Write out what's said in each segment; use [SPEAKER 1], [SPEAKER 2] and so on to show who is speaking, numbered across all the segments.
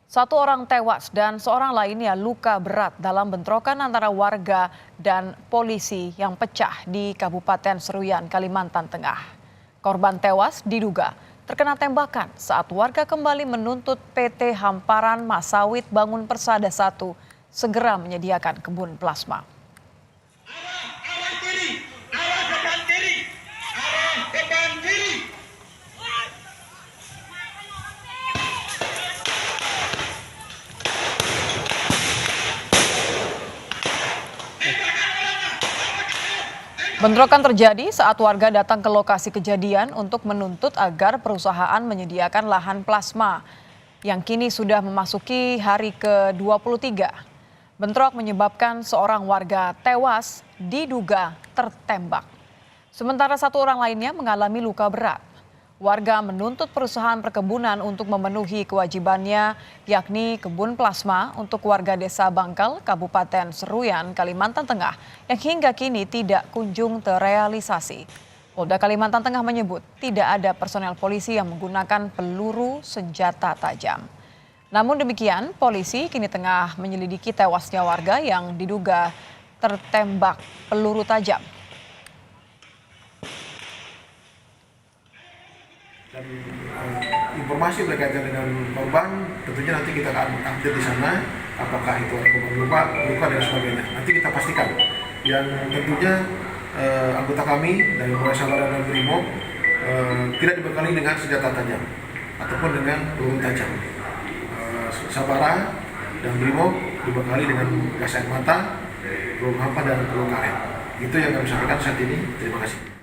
[SPEAKER 1] Satu orang tewas dan seorang lainnya luka berat dalam bentrokan antara warga dan polisi yang pecah di Kabupaten Seruyan, Kalimantan Tengah. Korban tewas diduga terkena tembakan saat warga kembali menuntut PT Hamparan Masawit Bangun Persada 1 segera menyediakan kebun plasma. Bentrokan terjadi saat warga datang ke lokasi kejadian untuk menuntut agar perusahaan menyediakan lahan plasma yang kini sudah memasuki hari ke-23. Bentrok menyebabkan seorang warga tewas diduga tertembak. Sementara satu orang lainnya mengalami luka berat. Warga menuntut perusahaan perkebunan untuk memenuhi kewajibannya, yakni kebun plasma untuk warga Desa Bangkal, Kabupaten Seruyan, Kalimantan Tengah, yang hingga kini tidak kunjung terrealisasi. Polda Kalimantan Tengah menyebut tidak ada personel polisi yang menggunakan peluru senjata tajam. Namun demikian, polisi kini tengah menyelidiki tewasnya warga yang diduga tertembak peluru tajam.
[SPEAKER 2] Dan informasi berkaitan dengan korban tentunya nanti kita akan update di sana, apakah itu ada korban luka dan sebagainya. Nanti kita pastikan. Yang tentunya anggota kami dari Polres Sabara dan Brimob tidak dibekali dengan senjata tajam ataupun dengan peluru tajam. Sabara dan Brimob dibekali dengan gas air mata, peluru hampa dan peluru karet. Itu yang kami sampaikan saat ini. Terima kasih.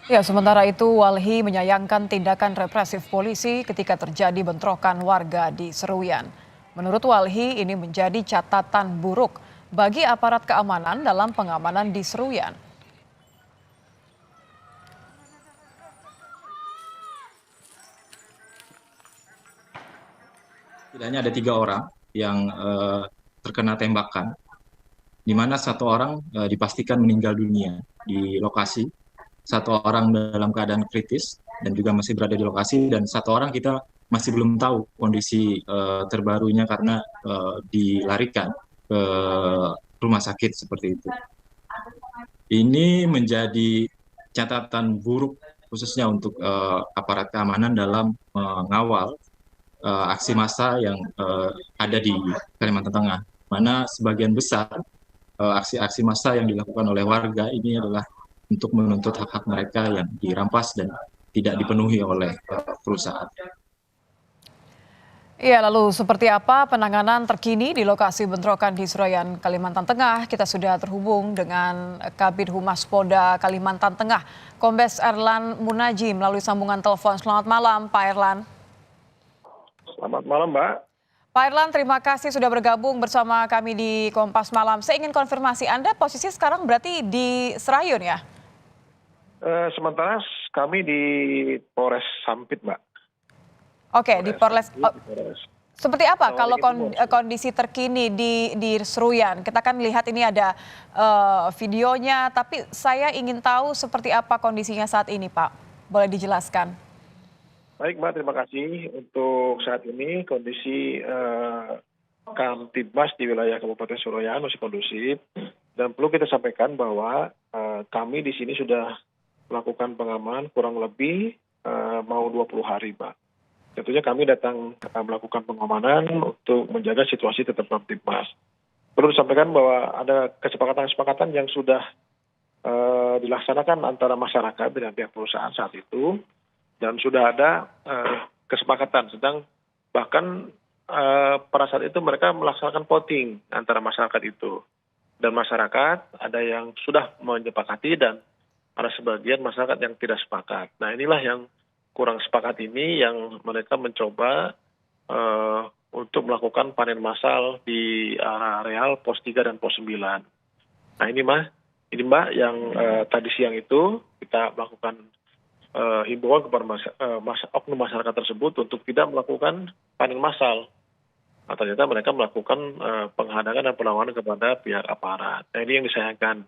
[SPEAKER 1] Ya, sementara itu Walhi menyayangkan tindakan represif polisi ketika terjadi bentrokan warga di Seruyan. Menurut Walhi, ini menjadi catatan buruk bagi aparat keamanan dalam pengamanan di Seruyan.
[SPEAKER 3] Setidaknya ada 3 orang yang terkena tembakan, di mana 1 orang dipastikan meninggal dunia di lokasi. 1 orang dalam keadaan kritis dan juga masih berada di lokasi, dan 1 orang kita masih belum tahu kondisi terbarunya karena dilarikan ke rumah sakit seperti itu. Ini menjadi catatan buruk khususnya untuk aparat keamanan dalam mengawal aksi massa yang ada di Kalimantan Tengah, mana sebagian besar aksi-aksi massa yang dilakukan oleh warga ini adalah untuk menuntut hak-hak mereka yang dirampas dan tidak dipenuhi oleh perusahaan.
[SPEAKER 1] Ya, lalu seperti apa penanganan terkini di lokasi bentrokan di Seruyan, Kalimantan Tengah? Kita sudah terhubung dengan Kabid Humas Polda Kalimantan Tengah, Kombes Erlan Munaji melalui sambungan telepon. Selamat malam, Pak Erlan.
[SPEAKER 4] Selamat malam, Mbak.
[SPEAKER 1] Pak Erlan, terima kasih sudah bergabung bersama kami di Kompas Malam. Saya ingin konfirmasi, Anda posisi sekarang berarti di Seruyan ya?
[SPEAKER 4] Sementara kami di Polres Sampit, Mbak.
[SPEAKER 1] Oke, di Polres. Seperti apa kalau
[SPEAKER 4] Assalamualaikum.
[SPEAKER 1] kondisi terkini di Seruyan? Kita kan lihat ini ada videonya, tapi saya ingin tahu seperti apa kondisinya saat ini, Pak. Boleh dijelaskan?
[SPEAKER 4] Baik, Mbak, terima kasih. Untuk saat ini kondisi Kamtibmas di wilayah Kabupaten Seruyan masih kondusif. Dan perlu kita sampaikan bahwa kami di sini sudah melakukan pengamanan kurang lebih mau 20 hari, Mbak. Tentunya kami datang melakukan pengamanan untuk menjaga situasi tetap kamtibmas. Perlu disampaikan bahwa ada kesepakatan-kesepakatan yang sudah dilaksanakan antara masyarakat dengan pihak perusahaan saat itu, dan sudah ada kesepakatan sedang bahkan pada saat itu mereka melaksanakan voting antara masyarakat itu, dan masyarakat ada yang sudah menyepakati dan ada sebagian masyarakat yang tidak sepakat. Nah, inilah yang kurang sepakat ini yang mereka mencoba untuk melakukan panen massal di areal pos 3 dan pos 9. Nah, ini Mbak yang tadi siang itu kita melakukan himbauan kepada oknum masyarakat tersebut untuk tidak melakukan panen massal. Nah, ternyata mereka melakukan penghadangan dan perlawanan kepada pihak aparat. Nah, ini yang disayangkan.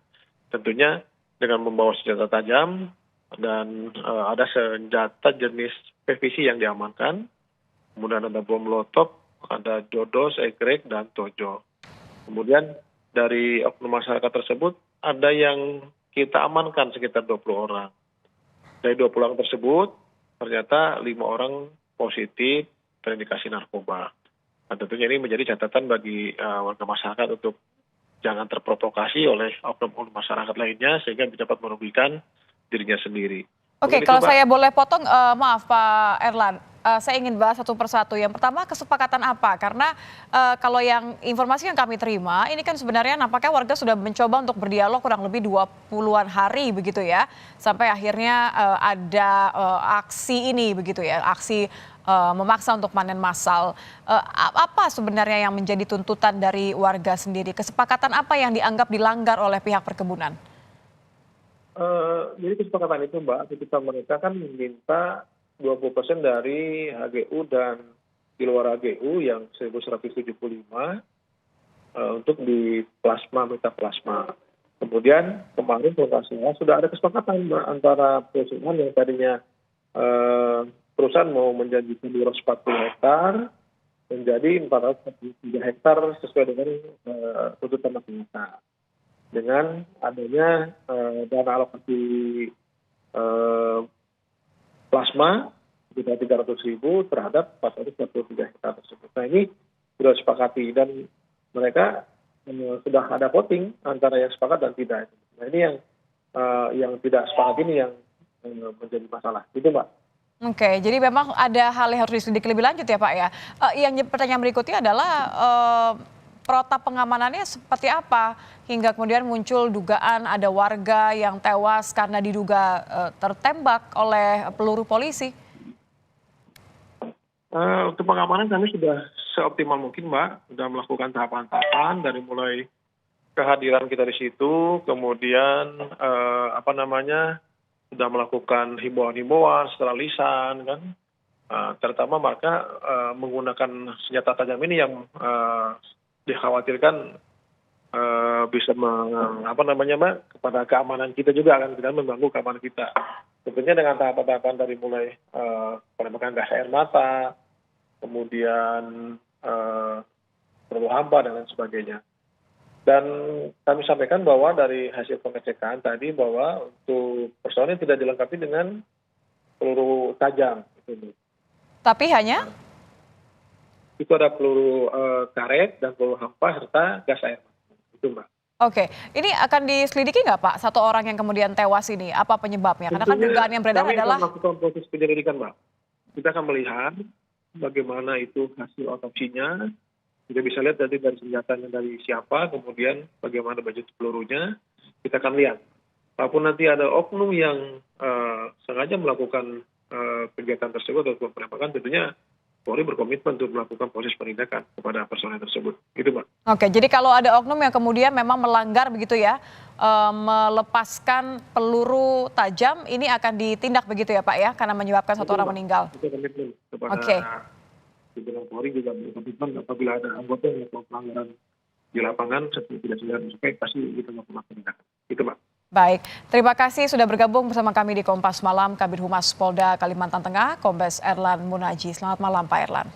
[SPEAKER 4] Tentunya dengan membawa senjata tajam dan ada senjata jenis PVC yang diamankan, kemudian ada bom molotov, ada Dodo, Segrek, dan Tojo. Kemudian dari oknum masyarakat tersebut ada yang kita amankan sekitar 20 orang. Dari 20 orang tersebut ternyata 5 orang positif terindikasi narkoba. Nah, tentunya ini menjadi catatan bagi warga masyarakat untuk jangan terprovokasi oleh oknum masyarakat lainnya sehingga dapat merugikan dirinya sendiri.
[SPEAKER 1] Oke,
[SPEAKER 4] Mungkin itu,
[SPEAKER 1] kalau
[SPEAKER 4] Mbak.
[SPEAKER 1] saya boleh potong, maaf Pak Erlan, saya ingin bahas satu persatu. Yang pertama, kesepakatan apa? Karena kalau yang informasi yang kami terima, ini kan sebenarnya nampaknya warga sudah mencoba untuk berdialog kurang lebih 20-an hari begitu ya, sampai akhirnya ada aksi ini begitu ya, aksi memaksa untuk panen massal. Apa sebenarnya yang menjadi tuntutan dari warga sendiri? Kesepakatan apa yang dianggap dilanggar oleh pihak perkebunan?
[SPEAKER 4] Jadi kesepakatan itu, Mbak, ketika mereka kan meminta 20% dari HGU dan di luar HGU yang 1175 untuk di plasma, metaplasma. Kemudian kemarin lokasinya sudah ada kesepakatan, Mbak, antara perusahaan yang tadinya perusahaan mau menjanjikan 240 hektar menjadi 443 hektar sesuai dengan tuntutan masyarakat. Dengan adanya dana alokasi plasma sekitar 300.000 terhadap 443 hektar tersebut. Nah, ini sudah disepakati dan mereka sudah ada voting antara yang sepakat dan tidak. Nah, ini yang tidak sepakat ini yang menjadi masalah. Itu, Mbak.
[SPEAKER 1] Oke, jadi memang ada hal yang harus diselidiki lebih lanjut ya Pak ya. Yang pertanyaan berikutnya adalah protap pengamanannya seperti apa hingga kemudian muncul dugaan ada warga yang tewas karena diduga tertembak oleh peluru polisi.
[SPEAKER 4] Untuk pengamanan kami sudah seoptimal mungkin, Mbak. Sudah melakukan tahapan-tahapan dari mulai kehadiran kita di situ, kemudian sudah melakukan himbauan-himbauan secara lisan kan. Terutama mereka menggunakan senjata tajam ini yang dikhawatirkan bisa Mbak, kepada keamanan kita juga kan, tidak mengganggu keamanan kita. Tentunya dengan tahapan-tahapan dari mulai penembakan gas air mata, kemudian peluru hampa dan lain sebagainya. Dan kami sampaikan bahwa dari hasil pengecekan tadi bahwa untuk personil tidak dilengkapi dengan peluru tajam.
[SPEAKER 1] Tapi hanya?
[SPEAKER 4] Itu ada peluru karet dan peluru hampa serta gas air mata. Itu, Mbak.
[SPEAKER 1] Oke, ini akan diselidiki nggak Pak, satu orang yang kemudian tewas ini, apa penyebabnya? Karena kan dugaan yang beredar adalah...
[SPEAKER 4] Kami akan melakukan proses penyelidikan, Mbak. Kita akan melihat bagaimana itu hasil otopsinya. Kita bisa lihat dari senjatanya dari siapa, kemudian bagaimana baju pelurunya, kita akan lihat. Walaupun nanti ada oknum yang sengaja melakukan kegiatan tersebut atau penembakan, tentunya Polri berkomitmen untuk melakukan proses penindakan kepada personel tersebut. Gitu, Mbak.
[SPEAKER 1] Oke, jadi kalau ada oknum yang kemudian memang melanggar begitu ya, melepaskan peluru tajam, ini akan ditindak begitu ya Pak ya, karena menyebabkan satu orang meninggal.
[SPEAKER 4] Itu komitmen kepada pimpinan Polri juga berkomitmen apabila ada anggota yang melakukan pelanggaran di lapangan, tidak sampai pasti kita melakukan penindakan. Itu, Mbak.
[SPEAKER 1] Baik, terima kasih sudah bergabung bersama kami di Kompas Malam, Kabid Humas Polda Kalimantan Tengah, Kombes Erlan Munaji. Selamat malam Pak Erlan.